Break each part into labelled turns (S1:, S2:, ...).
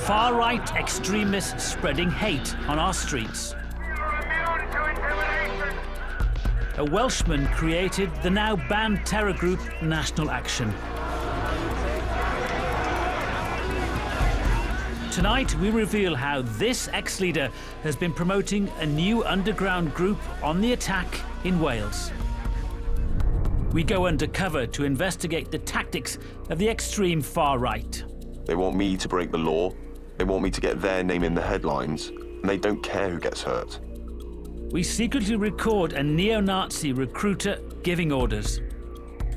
S1: Far-right extremists spreading hate on our streets. A Welshman created the now banned terror group National Action. Tonight, we reveal how this ex-leader has been promoting a new underground group on the attack in Wales. We go undercover to investigate the tactics of the extreme far right.
S2: They want me to break the law. They want me to get their name in the headlines, and they don't care who gets hurt.
S1: We secretly record a neo-Nazi recruiter giving orders.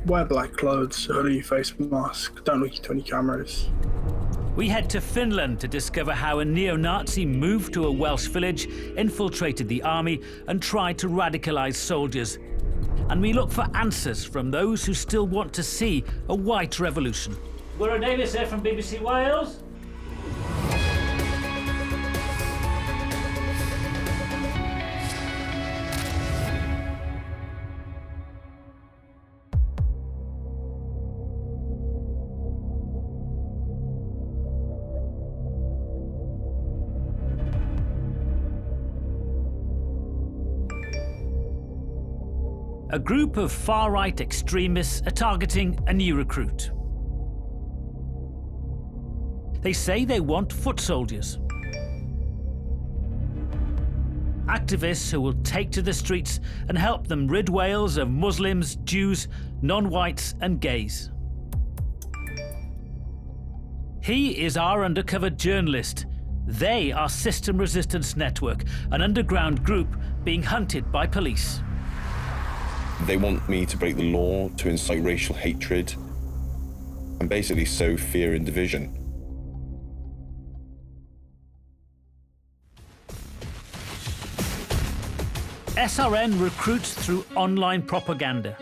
S3: Wear black clothes, hoodie, face mask, don't look into any cameras.
S1: We head to Finland to discover how a neo-Nazi moved to a Welsh village, infiltrated the army and tried to radicalise soldiers. And we look for answers from those who still want to see a white revolution. Gura Davis here from BBC Wales. A group of far-right extremists are targeting a new recruit. They say they want foot soldiers. Activists who will take to the streets and help them rid Wales of Muslims, Jews, non-whites and gays. He is our undercover journalist. They are System Resistance Network, an underground group being hunted by police.
S2: They want me to break the law, to incite racial hatred, and basically sow fear and division.
S1: SRN recruits through online propaganda.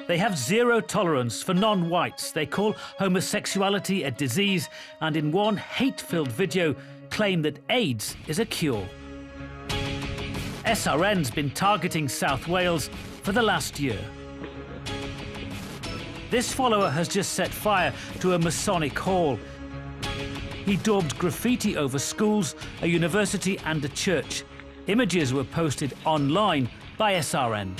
S1: They have zero tolerance for non-whites. They call homosexuality a disease, and in one hate-filled video claim that AIDS is a cure. SRN's been targeting South Wales for the last year. This follower has just set fire to a Masonic hall. He daubed graffiti over schools, a university and a church. Images were posted online by SRN.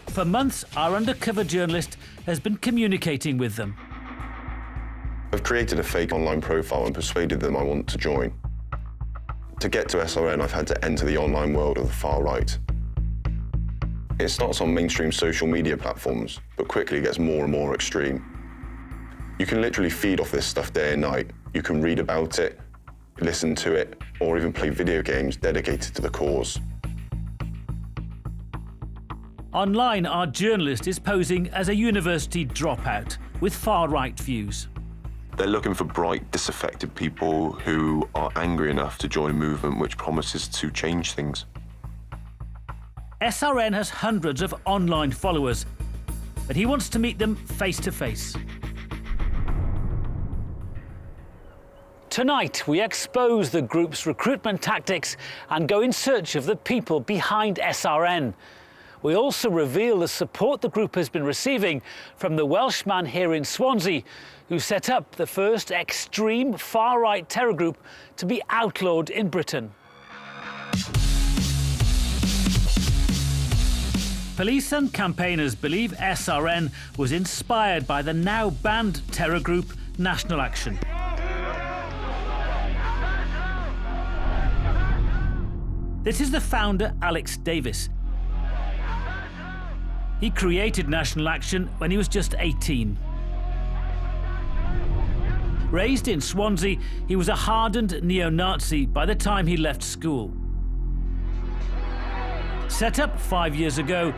S1: For months, our undercover journalist has been communicating with them.
S2: I've created a fake online profile and persuaded them I want to join. To get to SRN, I've had to enter the online world of the far right. It starts on mainstream social media platforms, but quickly gets more and more extreme. You can literally feed off this stuff day and night. You can read about it, listen to it, or even play video games dedicated to the cause.
S1: Online, our journalist is posing as a university dropout with far-right views.
S2: They're looking for bright, disaffected people who are angry enough to join a movement which promises to change things.
S1: SRN has hundreds of online followers, but he wants to meet them face to face. Tonight, we expose the group's recruitment tactics and go in search of the people behind SRN. We also reveal the support the group has been receiving from the Welshman here in Swansea, who set up the first extreme far-right terror group to be outlawed in Britain. Police and campaigners believe SRN was inspired by the now banned terror group National Action. This is the founder, Alex Davis. He created National Action when he was just 18. Raised in Swansea, he was a hardened neo-Nazi by the time he left school. Set up 5 years ago,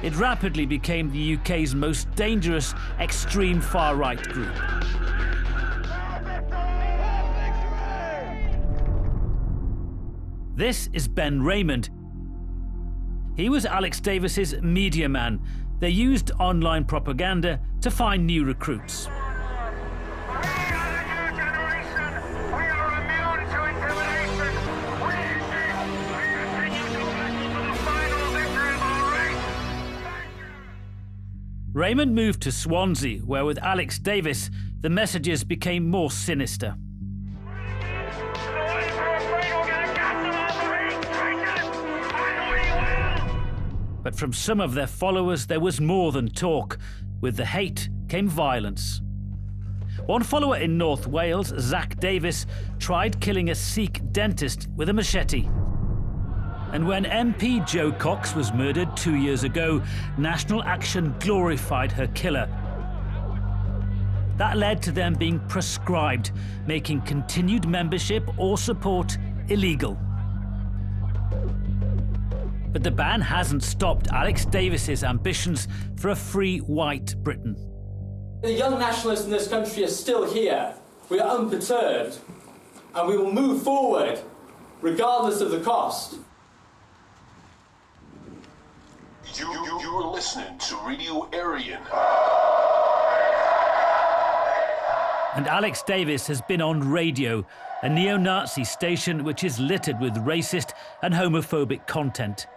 S1: it rapidly became the UK's most dangerous extreme far-right group. This is Ben Raymond. He was Alex Davis's media man. They used online propaganda to find new recruits. Raymond moved to Swansea, where with Alex Davis, the messages became more sinister. But from some of their followers, there was more than talk. With the hate came violence. One follower in North Wales, Zach Davis, tried killing a Sikh dentist with a machete. And when MP Jo Cox was murdered 2 years ago, National Action glorified her killer. That led to them being proscribed, making continued membership or support illegal. But the ban hasn't stopped Alex Davis's ambitions for a free white Britain.
S4: The young nationalists in this country are still here. We are unperturbed, and we will move forward regardless of the cost.
S5: You're listening to Radio Aryan.
S1: And Alex Davis has been on Radio, a neo-Nazi station which is littered with racist and homophobic content.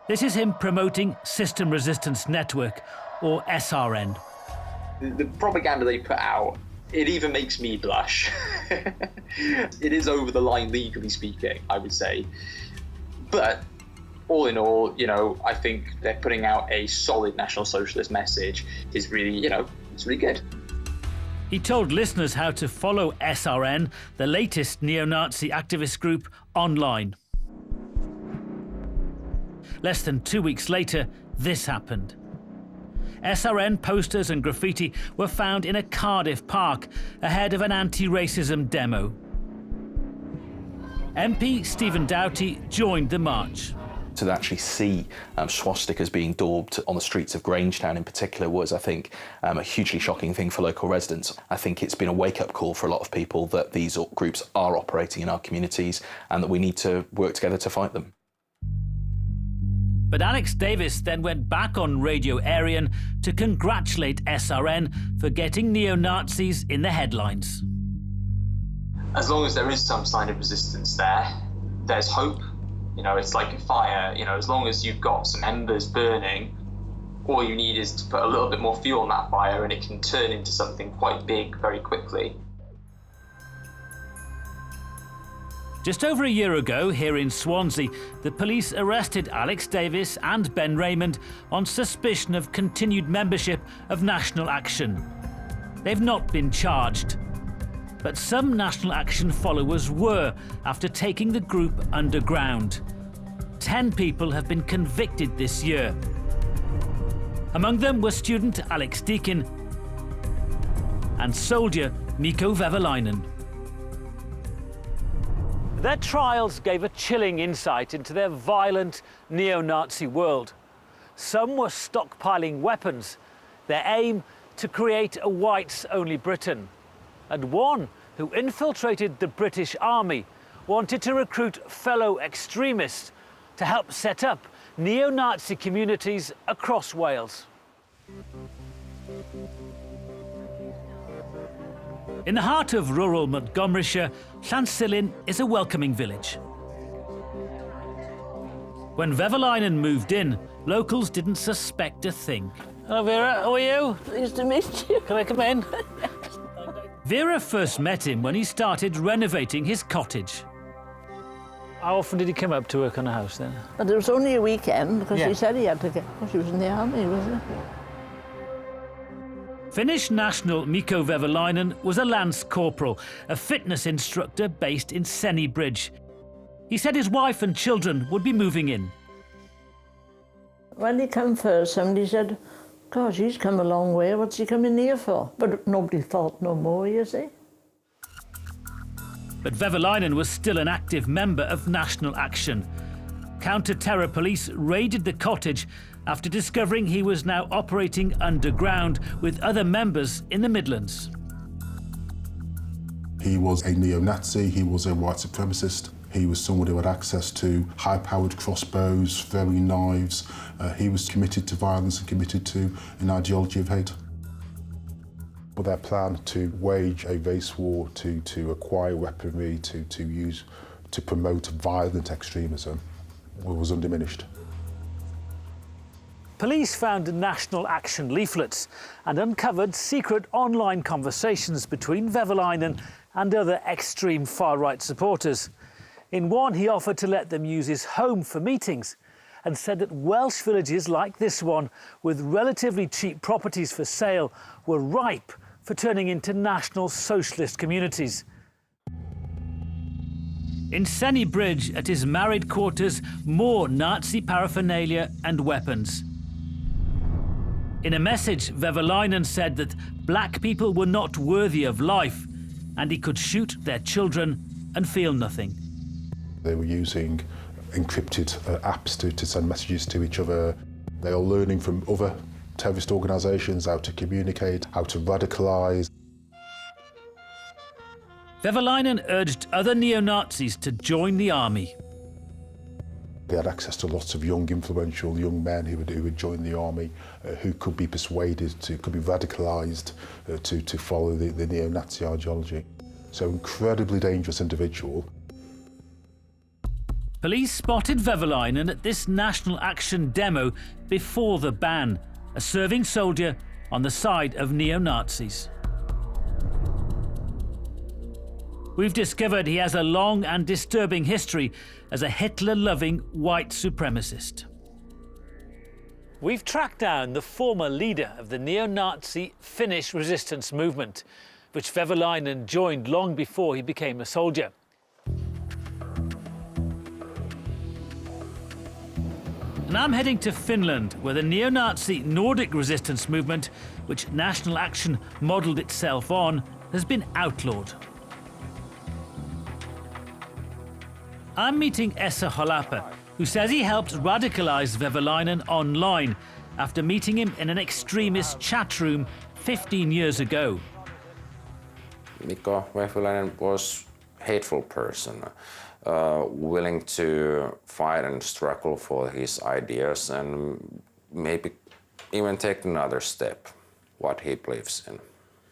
S1: This is him promoting System Resistance Network, or SRN.
S6: The propaganda they put out, it even makes me blush. It is over the line, legally speaking, I would say. But all in all, I think they're putting out a solid National Socialist message. Is really, it's really good.
S1: He told listeners how to follow SRN, the latest neo-Nazi activist group, online. Less than 2 weeks later, this happened. SRN posters and graffiti were found in a Cardiff park ahead of an anti-racism demo. MP Stephen Doughty joined the march.
S7: To actually see swastikas being daubed on the streets of Grangetown in particular was, I think, a hugely shocking thing for local residents. I think it's been a wake-up call for a lot of people that these groups are operating in our communities and that we need to work together to fight them.
S1: But Alex Davis then went back on Radio Aryan to congratulate SRN for getting neo-Nazis in the headlines.
S6: As long as there is some sign of resistance there, there's hope. It's like a fire. As long as you've got some embers burning, all you need is to put a little bit more fuel on that fire and it can turn into something quite big very quickly.
S1: Just over a year ago, here in Swansea, the police arrested Alex Davis and Ben Raymond on suspicion of continued membership of National Action. They've not been charged. But some National Action followers were, after taking the group underground. 10 people have been convicted this year. Among them were student Alex Deakin and soldier Mikko Vehviläinen. Their trials gave a chilling insight into their violent neo-Nazi world. Some were stockpiling weapons, their aim to create a whites-only Britain. And one who infiltrated the British Army wanted to recruit fellow extremists to help set up neo-Nazi communities across Wales. In the heart of rural Montgomeryshire, Llansilin is a welcoming village. When Vehviläinen moved in, locals didn't suspect a thing. Hello Vera, how are you?
S8: Pleased to meet you.
S1: Can I come in? Vera first met him when he started renovating his cottage. How often did he come up to work on the house then?
S8: But it was only a weekend because
S1: Yeah.
S8: he said he had to get, because he was in the army, wasn't he?
S1: Finnish national Mikko Vehviläinen was a lance corporal, a fitness instructor based in Sennybridge. He said his wife and children would be moving in.
S8: When he came first, somebody said, gosh, he's come a long way, what's he coming here for? But nobody thought no more, you see.
S1: But Vehviläinen was still an active member of National Action. Counter-terror police raided the cottage after discovering he was now operating underground with other members in the Midlands.
S9: He was a neo-Nazi, he was a white supremacist, he was someone who had access to high-powered crossbows, throwing knives. He was committed to violence and committed to an ideology of hate. But their plan to wage a race war, to acquire weaponry, to promote violent extremism was undiminished.
S1: Police found National Action leaflets and uncovered secret online conversations between Vehviläinen and other extreme far-right supporters. In one, he offered to let them use his home for meetings and said that Welsh villages like this one, with relatively cheap properties for sale, were ripe for turning into national socialist communities. In Senny Bridge, at his married quarters, more Nazi paraphernalia and weapons. In a message, Vehviläinen said that black people were not worthy of life and he could shoot their children and feel nothing.
S9: They were using encrypted apps to send messages to each other. They are learning from other terrorist organisations how to communicate, how to radicalise.
S1: Vehviläinen urged other neo-Nazis to join the army.
S9: They had access to lots of young, influential young men who would join the army, who could be persuaded, could be radicalised to follow the neo-Nazi ideology. So incredibly dangerous individual.
S1: Police spotted Vehviläinen at this National Action demo before the ban, a serving soldier on the side of neo-Nazis. We've discovered he has a long and disturbing history as a Hitler-loving white supremacist. We've tracked down the former leader of the neo-Nazi Finnish resistance movement, which Vehviläinen joined long before he became a soldier. And I'm heading to Finland, where the neo-Nazi Nordic resistance movement, which National Action modelled itself on, has been outlawed. I'm meeting Esa Halapa, who says he helped radicalise Vehviläinen online after meeting him in an extremist chat room 15 years ago.
S10: Mikko Vehviläinen was a hateful person, willing to fight and struggle for his ideas and maybe even take another step, what he believes in.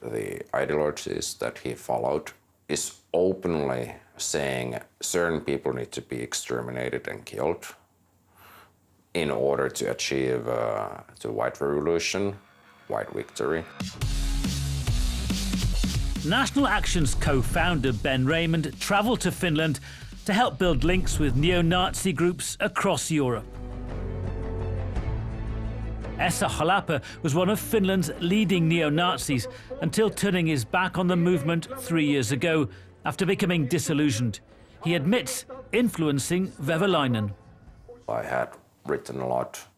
S10: The ideologies that he followed is openly saying certain people need to be exterminated and killed in order to achieve the white revolution, white victory.
S1: National Action's co-founder Ben Raymond travelled to Finland to help build links with neo-Nazi groups across Europe. Esa Halapa was one of Finland's leading neo-Nazis until turning his back on the movement 3 years ago after becoming disillusioned. He admits influencing Vehviläinen.
S10: I had written a lot of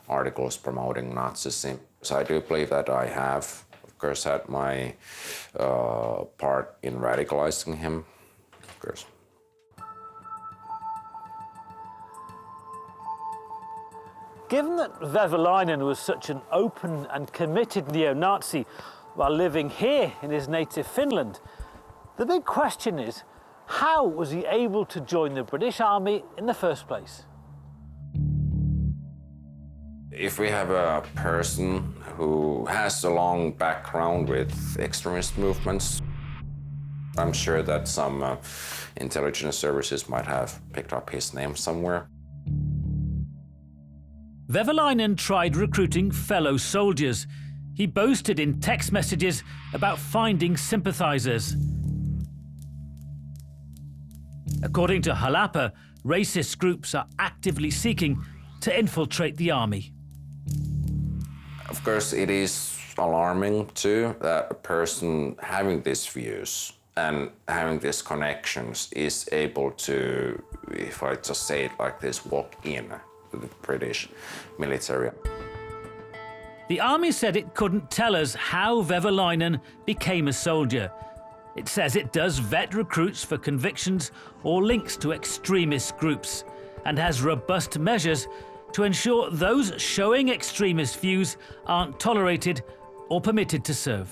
S10: articles promoting Nazism, so I do believe that I have, of course, had my part in radicalizing him, of course.
S1: Given that Vehviläinen was such an open and committed neo-Nazi while living here in his native Finland, the big question is, how was he able to join the British Army in the first place?
S10: If we have a person who has a long background with extremist movements, I'm sure that some intelligence services might have picked up his name somewhere.
S1: Vehviläinen tried recruiting fellow soldiers. He boasted in text messages about finding sympathisers. According to Halapa, racist groups are actively seeking to infiltrate the army.
S10: Of course, it is alarming too that a person having these views and having these connections is able to, if I just say it like this, walk in to the British military.
S1: The army said it couldn't tell us how Vehviläinen became a soldier. It says it does vet recruits for convictions or links to extremist groups and has robust measures to ensure those showing extremist views aren't tolerated or permitted to serve.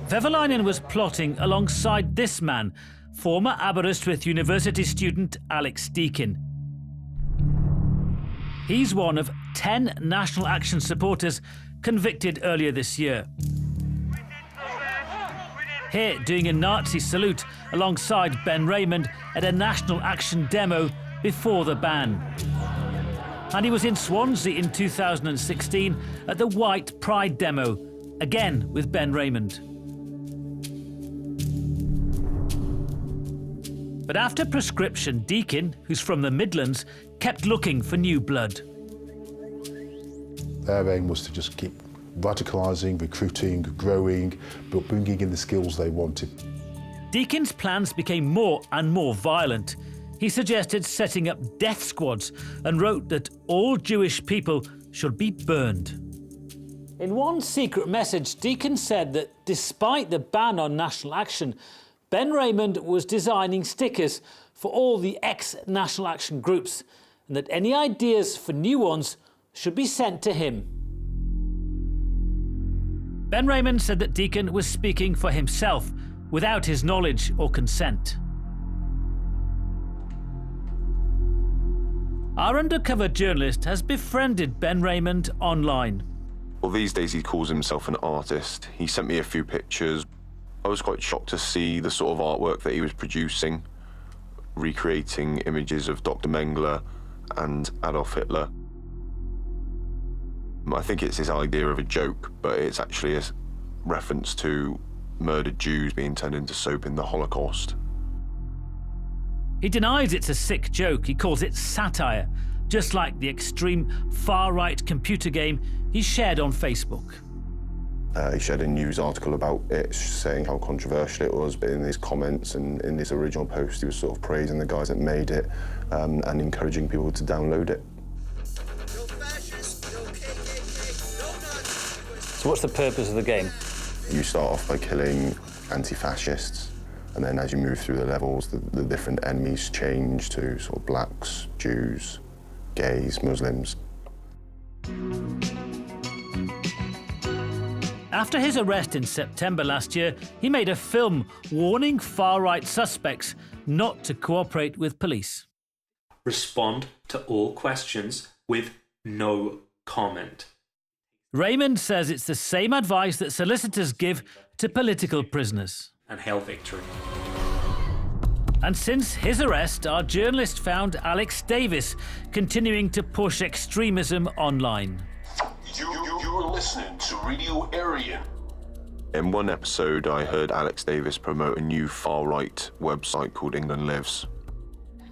S1: Vehviläinen was plotting alongside this man, former Aberystwyth University student Alex Deakin. He's one of 10 National Action supporters convicted earlier this year. Here, doing a Nazi salute alongside Ben Raymond at a National Action demo before the ban. And he was in Swansea in 2016 at the White Pride demo, again with Ben Raymond. But after prescription, Deakin, who's from the Midlands, kept looking for new blood.
S9: Their aim was to just keep radicalising, recruiting, growing, but bringing in the skills they wanted.
S1: Deakin's plans became more and more violent. He suggested setting up death squads and wrote that all Jewish people should be burned. In one secret message, Deakin said that despite the ban on National Action, Ben Raymond was designing stickers for all the ex-National Action groups, and that any ideas for new ones should be sent to him. Ben Raymond said that Deakin was speaking for himself without his knowledge or consent. Our undercover journalist has befriended Ben Raymond online.
S2: Well, these days he calls himself an artist. He sent me a few pictures. I was quite shocked to see the sort of artwork that he was producing, recreating images of Dr. Mengele and Adolf Hitler. I think it's his idea of a joke, but it's actually a reference to murdered Jews being turned into soap in the Holocaust.
S1: He denies it's a sick joke. He calls it satire, just like the extreme far-right computer game he shared on Facebook.
S2: He shared a news article about it, saying how controversial it was, but in his comments and in his original post, he was sort of praising the guys that made it and encouraging people to download it.
S1: So what's the purpose of the game?
S2: You start off by killing anti-fascists, and then as you move through the levels, the different enemies change to sort of blacks, Jews, gays, Muslims.
S1: After his arrest in September last year, he made a film warning far-right suspects not to cooperate with police.
S11: Respond to all questions with no comment.
S1: Raymond says it's the same advice that solicitors give to political prisoners.
S11: And hail victory.
S1: And since his arrest, our journalist found Alex Davis continuing to push extremism online.
S5: You're listening to Radio Aryan.
S2: In one episode, I heard Alex Davis promote a new far-right website called England Lives.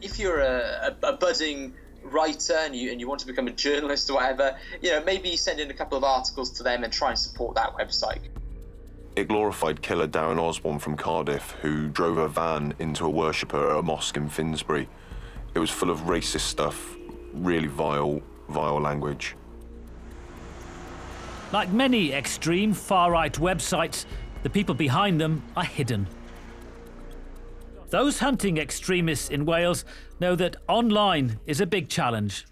S6: If you're a budding writer and you want to become a journalist or whatever, maybe send in a couple of articles to them and try and support that website.
S2: It glorified killer Darren Osborne from Cardiff, who drove a van into a worshipper at a mosque in Finsbury. It was full of racist stuff, really vile language.
S1: Like many extreme far-right websites, the people behind them are hidden. Those hunting extremists in Wales know that online is a big challenge.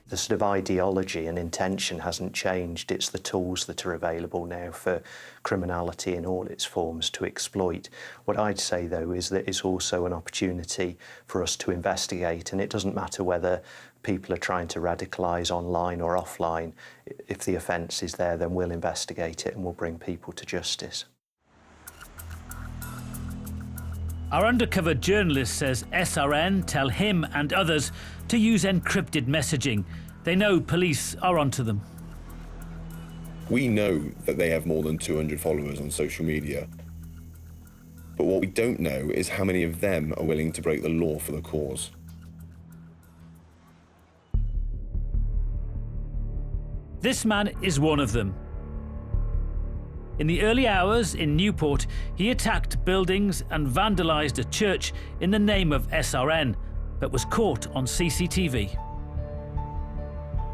S12: The sort of ideology and intention hasn't changed. It's the tools that are available now for criminality in all its forms to exploit. What I'd say, though, is that it's also an opportunity for us to investigate, and it doesn't matter whether people are trying to radicalise online or offline. If the offence is there, then we'll investigate it and we'll bring people to justice.
S1: Our undercover journalist says SRN tell him and others to use encrypted messaging. They know police are onto them.
S2: We know that they have more than 200 followers on social media. But what we don't know is how many of them are willing to break the law for the cause.
S1: This man is one of them. In the early hours in Newport, he attacked buildings and vandalised a church in the name of SRN, but was caught on CCTV.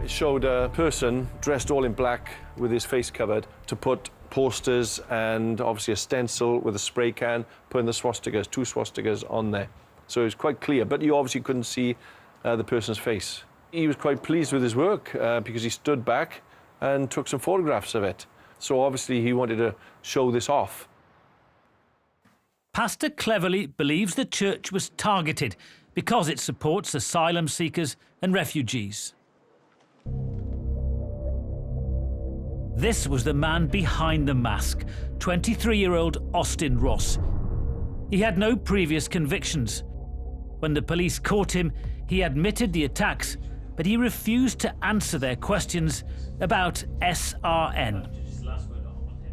S13: It showed a person dressed all in black with his face covered to put posters and obviously a stencil with a spray can, putting the swastikas, 2 swastikas on there. So it was quite clear, but you obviously couldn't see the person's face. He was quite pleased with his work because he stood back and took some photographs of it. So obviously he wanted to show this off.
S1: Pastor Cleverly believes the church was targeted because it supports asylum seekers and refugees. This was the man behind the mask, 23-year-old Austin Ross. He had no previous convictions. When the police caught him, he admitted the attacks, but he refused to answer their questions about SRN.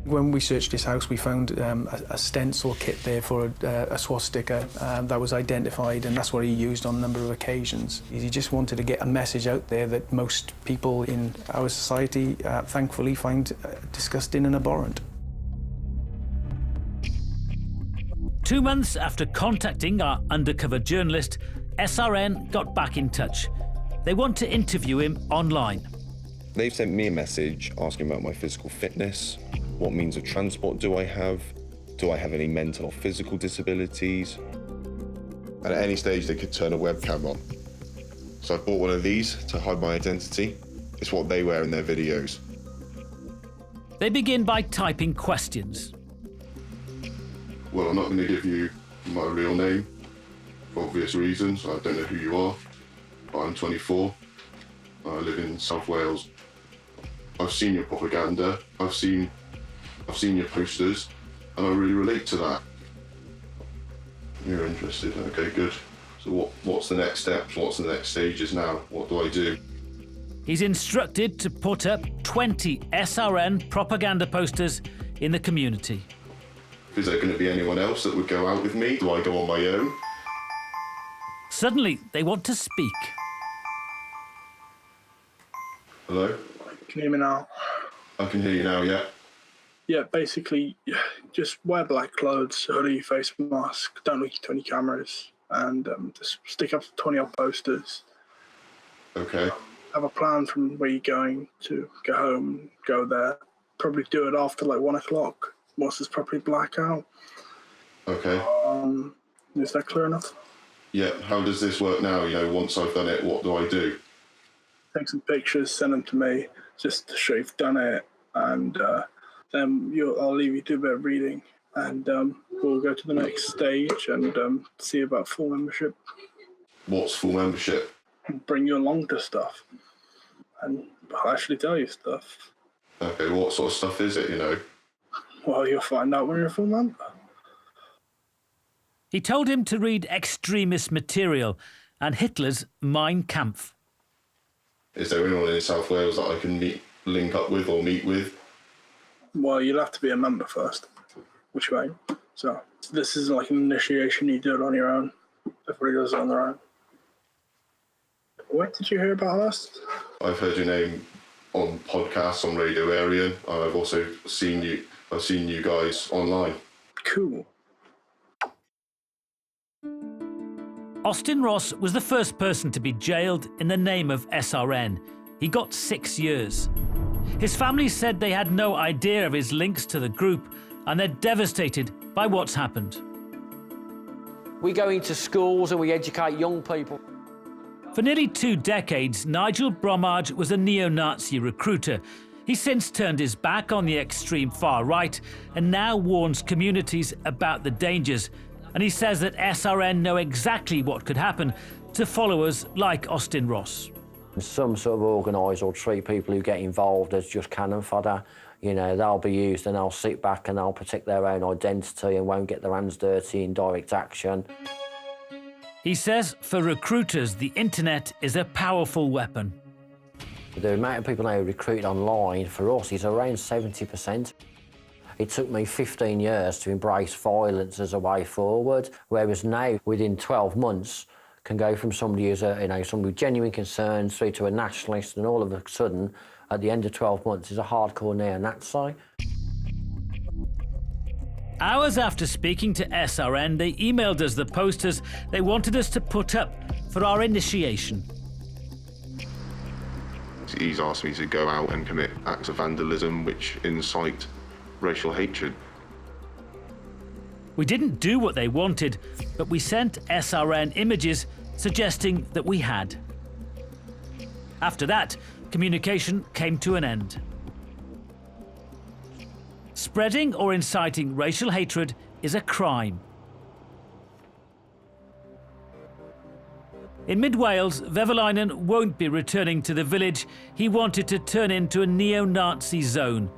S3: When we searched his house, we found a stencil kit there for a swastika that was identified, and that's what he used on a number of occasions. He just wanted to get a message out there that most people in our society, thankfully, find disgusting and abhorrent.
S1: 2 months after contacting our undercover journalist, SRN got back in touch. They want to interview him online.
S2: They've sent me a message asking about my physical fitness. What means of transport do I have? Do I have any mental or physical disabilities? And at any stage, they could turn a webcam on. So I bought one of these to hide my identity. It's what they wear in their videos.
S1: They begin by typing questions.
S2: Well, I'm not going to give you my real name for obvious reasons. I don't know who you are, but I'm 24. I live in South Wales. I've seen your propaganda. I've seen your posters, and I really relate to that. You're interested? Okay, good. So what's the next steps? What's the next stages now? What do I do?
S1: He's instructed to put up 20 SRN propaganda posters in the community.
S2: Is there going to be anyone else that would go out with me? Do I go on my own?
S1: Suddenly, they want to speak.
S2: Hello?
S3: Can you hear me now?
S2: I can hear you now, yeah.
S3: Yeah, basically, just wear black clothes, hoodie, face mask, don't look to any cameras, and just stick up 20 odd posters.
S2: Okay.
S3: Have a plan from where you're going to go home, go there. Probably do it after like 1 o'clock, once it's properly black out.
S2: Okay.
S3: Is that clear enough?
S2: Yeah, how does this work now? You know, once I've done it, what do I do?
S3: Take some pictures, send them to me, just to show you've done it, and then I'll leave you to a bit of reading, and we'll go to the next stage and see about full membership.
S2: What's full membership?
S3: Bring you along to stuff, and I'll actually tell you stuff.
S2: Okay, what sort of stuff is it, you know?
S3: Well, you'll find out when you're a full member.
S1: He told him to read extremist material and Hitler's Mein Kampf.
S2: Is there anyone in South Wales that I can link up with or meet with?
S3: Well, you'll have to be a member first, which way. So this is like an initiation. You do it on your own. Everybody does it on their own. Where did you hear about us?
S2: I've heard your name on podcasts on Radio Aryan, and I've also seen you. I've seen you guys online.
S3: Cool.
S1: Austin Ross was the first person to be jailed in the name of SRN. He got 6 years. His family said they had no idea of his links to the group, and they're devastated by what's happened.
S14: We go into schools and we educate young people.
S1: For nearly 2 decades, Nigel Bromage was a neo-Nazi recruiter. He's since turned his back on the extreme far right and now warns communities about the dangers. And he says that SRN know exactly what could happen to followers like Austin Ross.
S14: Some sort of organise or treat people who get involved as just cannon fodder. You know, they'll be used and they'll sit back and they'll protect their own identity and won't get their hands dirty in direct action.
S1: He says for recruiters, the internet is a powerful weapon.
S14: The amount of people now recruited online for us is around 70%. It took me 15 years to embrace violence as a way forward, whereas now, within 12 months, can go from somebody who's somebody with genuine concerns through to a nationalist, and all of a sudden, at the end of 12 months, is a hardcore neo-Nazi.
S1: Hours after speaking to SRN, they emailed us the posters they wanted us to put up for our initiation.
S2: He's asked me to go out and commit acts of vandalism which incite racial hatred.
S1: We didn't do what they wanted, but we sent SRN images suggesting that we had. After that, communication came to an end. Spreading or inciting racial hatred is a crime. In mid-Wales, Vevelainen won't be returning to the village he wanted to turn into a neo-Nazi zone.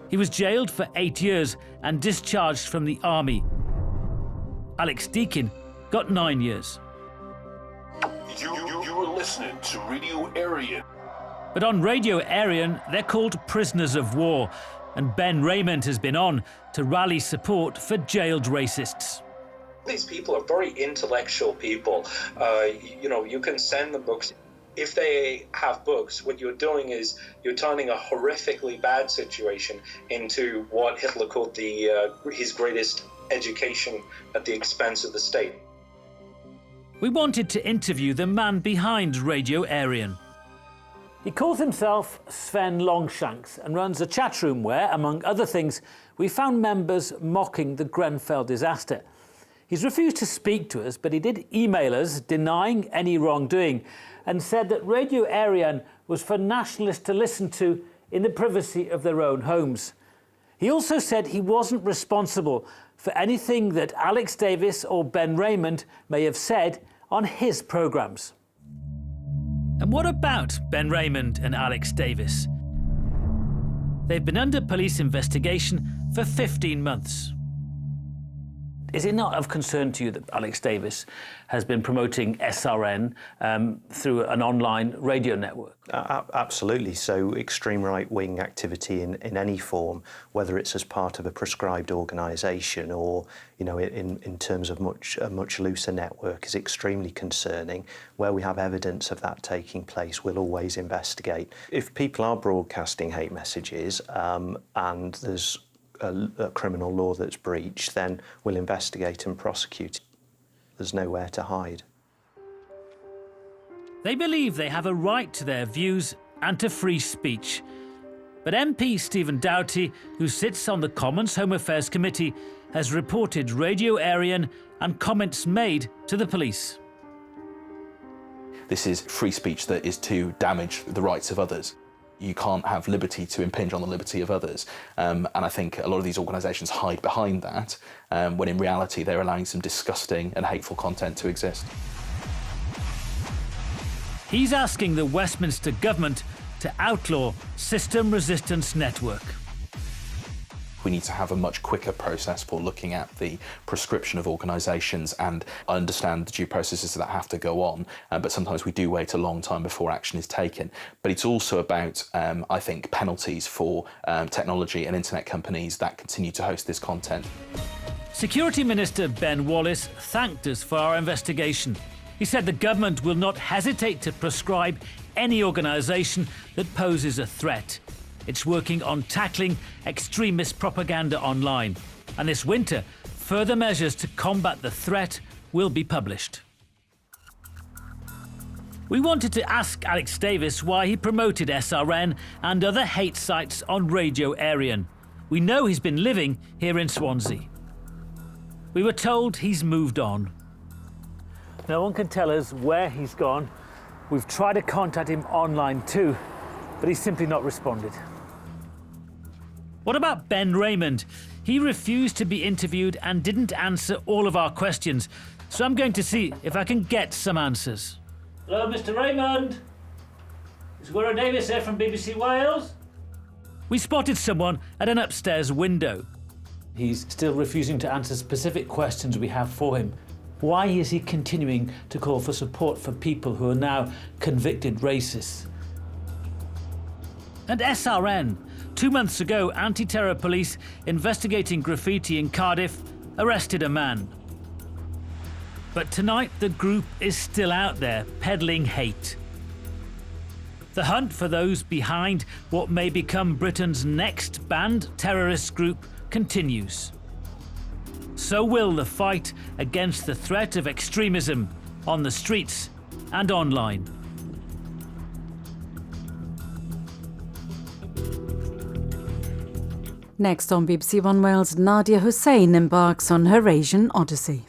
S1: He was jailed for 8 years and discharged from the army. Alex Deakin got 9 years.
S5: You're listening to Radio Aryan.
S1: But on Radio Aryan, they're called prisoners of war, and Ben Raymond has been on to rally support for jailed racists.
S15: These people are very intellectual people. You can send them books. If they have books, what you're doing is you're turning a horrifically bad situation into what Hitler called his greatest education at the expense of the state.
S1: We wanted to interview the man behind Radio Aryan. He calls himself Sven Longshanks and runs a chat room where, among other things, we found members mocking the Grenfell disaster. He's refused to speak to us, but he did email us denying any wrongdoing and said that Radio Aryan was for nationalists to listen to in the privacy of their own homes. He also said he wasn't responsible for anything that Alex Davis or Ben Raymond may have said on his programmes. And what about Ben Raymond and Alex Davis? They've been under police investigation for 15 months. Is it not of concern to you that Alex Davis has been promoting SRN through an online radio network?
S12: Absolutely. So extreme right-wing activity in any form, whether it's as part of a prescribed organisation or, in terms of a much looser network, is extremely concerning. Where we have evidence of that taking place, we'll always investigate. If people are broadcasting hate messages and there's a criminal law that's breached, then we'll investigate and prosecute. There's nowhere to hide.
S1: They believe they have a right to their views and to free speech. But MP Stephen Doughty, who sits on the Commons Home Affairs Committee, has reported Radio Aryan and comments made to the police.
S7: This is free speech that is to damage the rights of others. You can't have liberty to impinge on the liberty of others. And I think a lot of these organisations hide behind that, when in reality they're allowing some disgusting and hateful content to exist.
S1: He's asking the Westminster government to outlaw System Resistance Network.
S7: We need to have a much quicker process for looking at the prescription of organisations, and I understand the due processes that have to go on, but sometimes we do wait a long time before action is taken. But it's also about, I think, penalties for technology and internet companies that continue to host this content.
S1: Security Minister Ben Wallace thanked us for our investigation. He said the government will not hesitate to proscribe any organisation that poses a threat. It's working on tackling extremist propaganda online. And this winter, further measures to combat the threat will be published. We wanted to ask Alex Davis why he promoted SRN and other hate sites on Radio Aryan. We know he's been living here in Swansea. We were told he's moved on. No one can tell us where he's gone. We've tried to contact him online too, but he's simply not responded. What about Ben Raymond? He refused to be interviewed and didn't answer all of our questions, so I'm going to see if I can get some answers. Hello, Mr. Raymond. Is Gwera Davis here from BBC Wales? We spotted someone at an upstairs window. He's still refusing to answer specific questions we have for him. Why is he continuing to call for support for people who are now convicted racists? And SRN. 2 months ago, anti-terror police investigating graffiti in Cardiff arrested a man. But tonight, the group is still out there peddling hate. The hunt for those behind what may become Britain's next banned terrorist group continues. So will the fight against the threat of extremism on the streets and online.
S16: Next on BBC One Wales, Nadia Hussain embarks on her Asian odyssey.